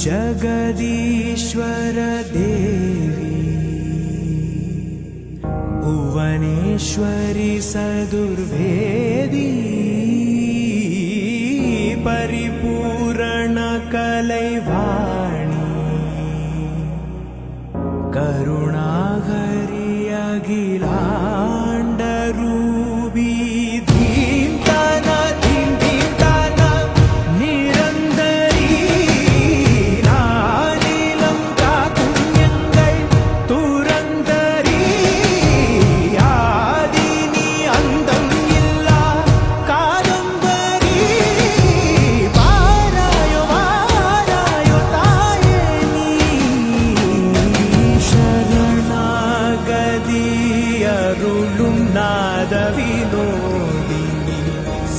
जगदीश्वर देवी भुवनेश्वरी सदुर्वेदी परिपूर्ण कलैवाणी करुणागरी अखिलाण्डरूपी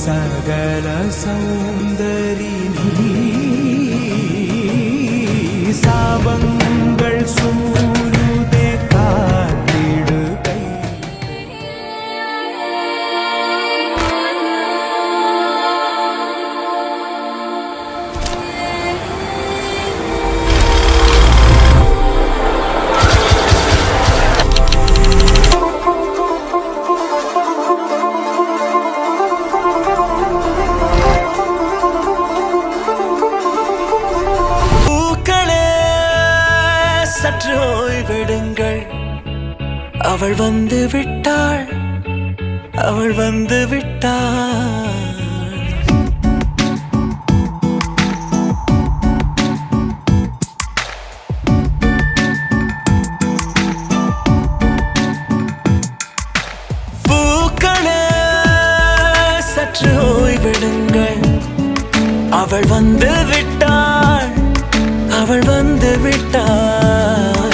सकल सौंदरिनी सावंगल सूरुदे कातिडुकै சற்று ஓய்வெடுங்கள் அவள் வந்து விட்டாள் அவள் வந்து விட்டாள் பூக்களே சற்று ஓய்வெடுங்கள் அவள் வந்து விட்டாள் அவள் வந்து விட்டாள்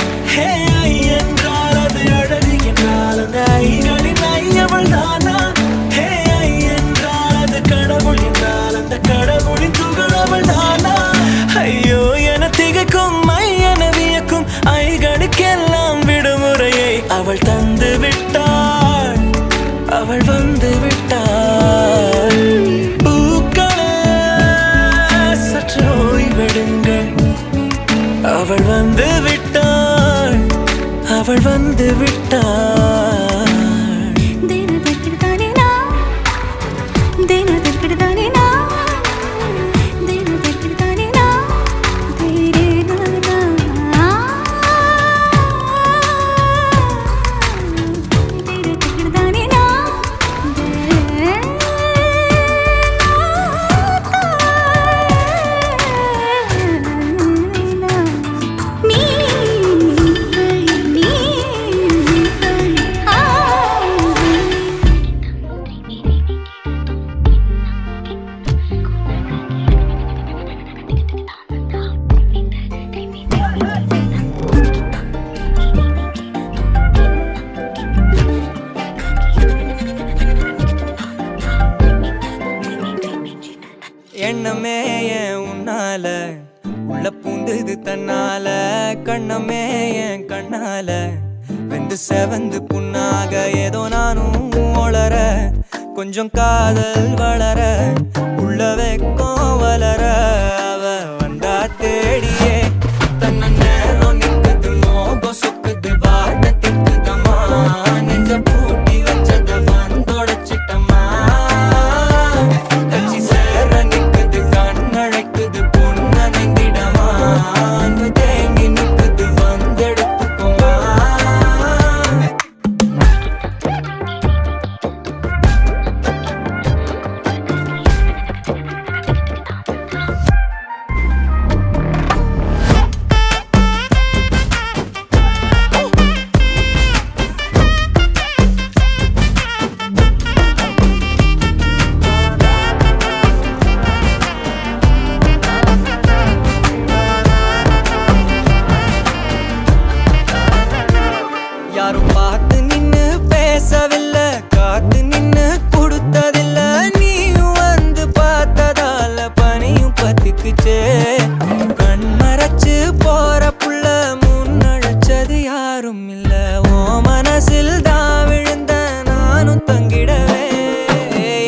என்றால் அது அழகு என்றால் அந்த ஐகளின் ஐயவள் தானா என்றால் அது கடவுள் என்றால் அந்த கடவுளின் துகள் அவள் தானா ஐயோ என திகைக்கும் என வியக்கும் ஐகளுக்கெல்லாம் விடுமுறையை அவள் தந்து விட்டாள் அவள் வந்து விட்டாள் பூக்களே சற்று ஓய்வெடுங்கள் அவள் வந்து விட்டாள் அவள் வந்து விட்டாள் எண்ணமே என் உன்னால உள்ள பூந்தது தன்னால கண்ணமே என் கண்ணால வெந்து செவந்து புண்ணாக ஏதோ நானும் ஒளர கொஞ்சம் காதல் வளர உள்ள வெக்கம் வளர அவ வந்தா தேடியே தன்ன நேரம் நிக்குது மோகம் சொக்குது வார்த்தை திக்குதம்மா நெஞ்ச பூட்டி வச்சத வந்தொடச்சிட்டம்மா கட்சி சேர நிக்குது கண்ணழைக்குது பொண்ண நெங்கிடமா அன்பு தேங்கி நிக்குது வந்தெடுத்துக்குமா யாரும் பார்த்து நின்னு பேசவில்லை காத்து நின்னு கொடுத்ததில்லை நீயும் வந்து பார்த்ததால பனியும் பத்திக்குச்சே கண் மறைச்சு போற புள்ள முன்னழைச்சது யாரும் இல்ல ஓ மனசில் தான் விழுந்த நானும் தங்கிடவே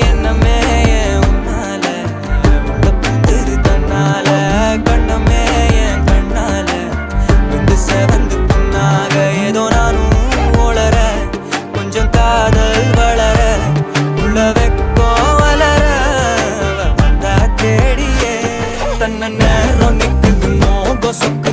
என்னமே உன்னால உள்ள புந்தது தன்னால கண்ணமே என் சுக்கு